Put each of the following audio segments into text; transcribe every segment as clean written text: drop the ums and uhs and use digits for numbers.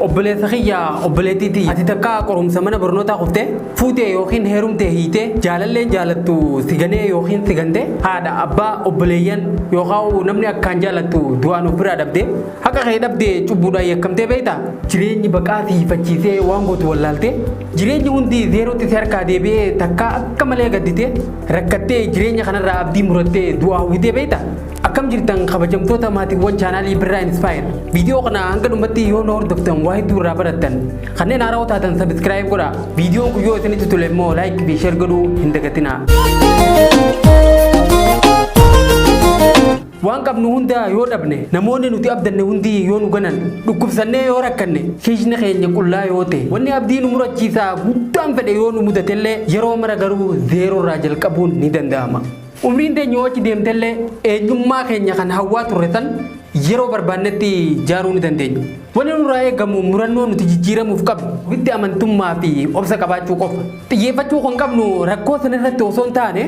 obboleessa kiyya obboleettiiti ati takka qorumsa mana barnootaa quftee fuutee yookiin heerumtee hiitee jaalalleen jaalattu siganee yookiin sigante haadha abbaa obboleeyyan yookaan namni akkaan jaalattu du'aan of biraa dhabdee haqa kee dhabdee cubbuudhaan yakkamtee beektaa jireenyi baqaa siifachiisee waan gootu wallaaltee jireenyi hundi zeerootti si harkaa deebi'ee takka akka malee gadditee rakkattee jireenya kanarraa abdii murattee du'aa hawwitee beektaa. Akkam jirtan kabajamtoota maatiiwwan chaanaalii Birraa Inspire viidiyoo kana hanga dhumatti yoo hordoftan waa hedduu irraa barattan kanneen haarawaa taatan subscribe godhaa viidiyoon kun yoo isinitti tole immoo like fi share godhuu hin dagatinaa. Waan qabnu hunda yoo dhabne namoonni nuti abdanne hundi yoo nu ganan dhukkubsannee yoo rakkanne kiishni keenya qullaa yoo ta'e wanni abdii nu murachiisaa guddaan fedhe yoo nu mudatellee yeroo mara garuu zeeroo irraa jalqabuun ni danda'ama. Umriin teenya yoo deemtellee eenyummaa keenya kan hawwaa turre san yeroo barbaannetti jaaruu ni dandeenya. Wanni nurraa eegamu murannoo nuti jijjiiramuuf qabnu ofitti amantummaa fi obsa qabaachuu qofa. Xiyyeeffachuu kan qabnu rakkoo san irratti osoo hin taane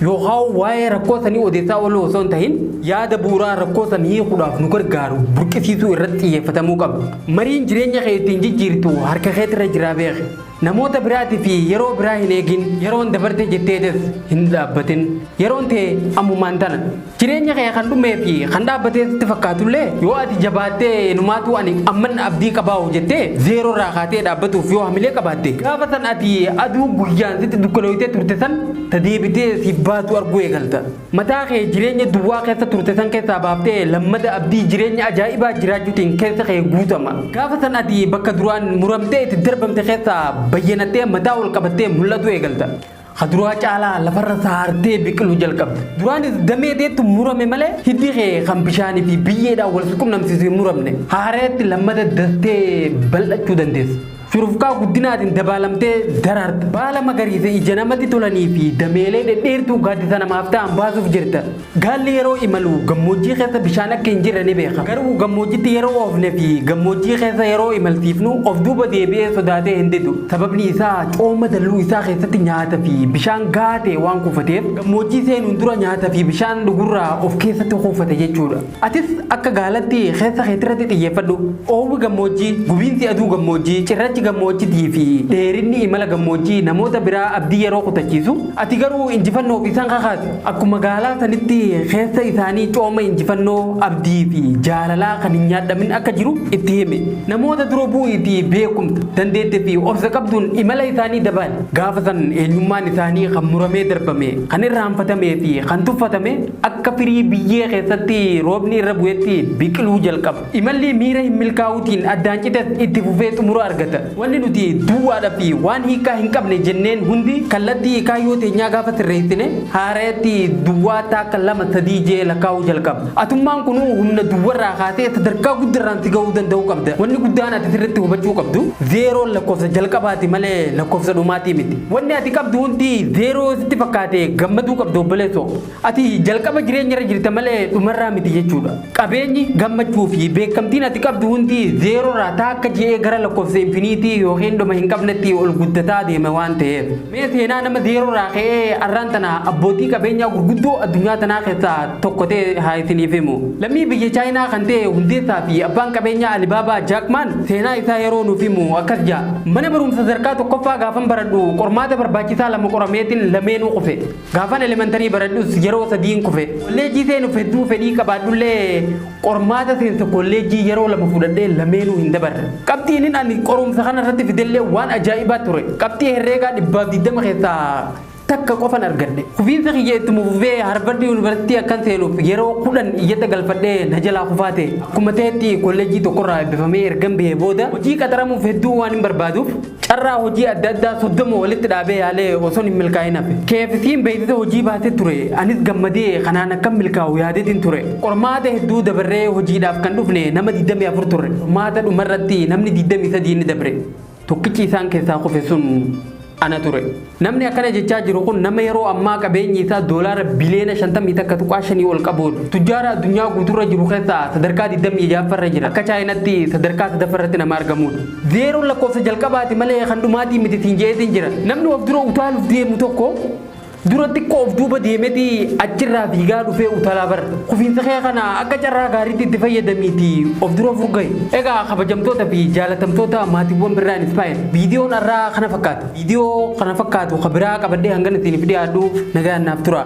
yookaan waa'ee rakkoo sanii odeessaa ooluu osoo hin tahin yaada bu'uuraa rakkoo san hiikuudhaaf nu gargaaru burqisiisuu irratti xiyyeeffatamuu qabna. Mariin jireenya kee ittiin jijjiirtu harka keetirra jira beeki. Namoota biraatii fi yeroo biraa hin eegin yeroon dabarte jetteetis hin dhaabbatin yeroon ta'e ammumaan tana jireenya kee kan dhumee fi kan dhaabbatee sitti fakkaatullee yoo ati jabaattee numaatu ani amman abdii qabaa'u jettee zeeroo irraa kaatee dhaabbatuuf yoo hamilee qabaatte gaafa san ati aduu guyyaan sitti dukkanooyitee turte san tadeebitee siif baatu arguu eegalta. Mataa kee jireenya duwwaa keessa turte san keessaa baaftee lammada abdii jireenya ajaa'ibaa jiraachuutiin keessa kee guutama. Gaafa san ati bakka duraan muramtee itti darbamte keessaa bayyanattee mataa ol qabattee mul'atu eegalta. Haduraa caalaa lafarra saartee biqiluu jalqabda. Duraanis damee deettu murame malee hiddi kee kan bishaanii fi biyyeedhaan wal qunnamsiisee muramne haareetti lammada dastee bal'achuu dandeessa. Shurufkaa guddinaatiin dabaalamtee daraarta. Baala magariisa ija namatti tolanii fi dameelee dhedheertuu gaaddisa namaaf ta'an baasuuf jirta. Gaalli yeroo imalu gammoojjii keessa bishaan akka hin jirre ni beeka. Garuu gammoojjitti yeroo oofne fi gammoojjii keessa yeroo imalsiifnu of duuba deebi'ee sodaatee hin didu. Sababni isaa cooma dalluu isaa keessatti nyaata fi bishaan gaatee waan kuufateef gammoojjii seenuun dura nyaata fi bishaan dhugurraa of keessatti kuufate jechuudha. Atis akka gaalatti keessa keetirratti xiyyeeffadhu. Oowwi gammoojjii, gubiinsi aduu gammoojjii, cirrachi gammoojjitii fi dheerinni imala gammoojjii namoota biraa abdii yeroo kutachiisu ati garuu injifannoo fi isaan kakaatu akkuma gaalaa sanitti keessa isaanii cooma injifannoo abdii fi jaalalaa kan hin nyaadhamin akka jiru itti hime. Namoota dura bu'iitii beekumsa dandeettii fi obsa qabduun imala isaanii dabaali. Gaafa san eenyummaan isaanii kan muramee darbame kan irraanfatamee fi kan tuffatame akka firii biyyee keessatti roobni irra bu'etti biqiluu jalqaba. Imalli miira hin milkaa'uutiin addaan cites itti fufee xumura argata. Wanni nuti duwwaadhaa fi waan hiikaa hin qabne jenneen hundi kallattii kaayyoo teenyaa gaafa sirreessine haareetti duwwaa takka lama sadii jee lakkaa'uu jalqaba. Atummaan kunuu humna duwwarraa kaasee sadarkaa guddaarraan si ga'uu danda'uu qabda. Wanni guddaan ati sirriitti hubachuu qabdu zeeroon lakkoofsa jalqabaati malee lakkoofsa dhumaatii miti. Wanni ati qabdu hundi zeeroo sitti fakkaate gammaduu qabdu obboleessoo. Ati jalqaba jireenyarra jirta malee dhumarraa miti jechuudha. Qabeenyi gammachuu fi beekamtiin ati qabdu hundi zeeroorraa takka jee gara lakkoofsa infiniitii yookiin dhuma hin qabnetti ol guddataa deeme waan ta'eef. Mee seenaa nama zeeroorraa ka'ee arraan tana abbootii qabeenyaa gurguddoo addunyaa tanaa keessaa tokko ta'e haa isiniif himu. Lammii biyya chaayinaa kan ta'e hundeessaa fi abbaan qabeenyaa Alibaabaa Jaakmaan seenaa isaa yeroo nuuf himu akkas jaa. Mana barumsa sadarkaa tokkoffaa gaafan baradhu qormaata barbaachisaa lama qorameetiin lameenuu kufe. Gaafan elementarii baradhus yeroo sadiin kufe. Kolleejjii seenuuf hedduu fedhii qabaadhullee qormaata seensa kolleejjii yeroo lama fudhadhee lameenuu hin dabarre. Qabxiin ani qorumsa kana irratti fidellee waan ajaa'ibaa ture. Qabxii herreegaa 120 keessaa takka qofan argadhe. Kufiinsa kiyya itti fufee Harvard University akkan seenuuf yeroo 10 iyyata galfadhee na jalaa kufaate. Akkuma ta'etti kolleejjii tokkorraa eebbifamee ergan bahee booda hojii qaxaramuuf hedduu waan hin barbaaduuf carraa hojii adda addaa 30 walitti dhaabee yaalee osoo hin milkaa'in hafe. KFC'n beeksisa hojii baasee ture. Anis gammadee kanaan akka milkaa'u yaadeetiin ture. Qormaata hedduu dabarree hojiidhaaf kan dhufne nama 24 ture. Qormaata dhumarratti namni 23 ni dabre. Tokkichi isaan keessaa kufe sun ana ture. Namni akkana jechaa jiru kun nama yeroo ammaa qabeenyi isaa doolaara biliyoona 50 takka tuqaa 5 ol qabuudha. Tujjaara addunyaa guutuurra jiru keessaa sadarkaa 26 jira. Akka chaayinaatti sadarkaa 3 nama argamuudha. Zeeroon lakkoofsa jalqabaati malee kan dhumaatii miti siin jeetiin jira. Namni of dura utaaluuf deemu tokko duratti koof duuba deemeti achirraa fiigaa dhufee utaalaa bar kufiinsa kee kana akka carraa gaariitti itti fayyadamiiti of dura furgaye. Egaa kabajamtoota fi jaalatamtoota maatiiwwan birraan Inspire viidiyoon irraa kana fakkaatu. Viidiyoo kana fakkaatu kabiraa qabadhee hangana isin dhiyaadhuuf nagaan naaf tura.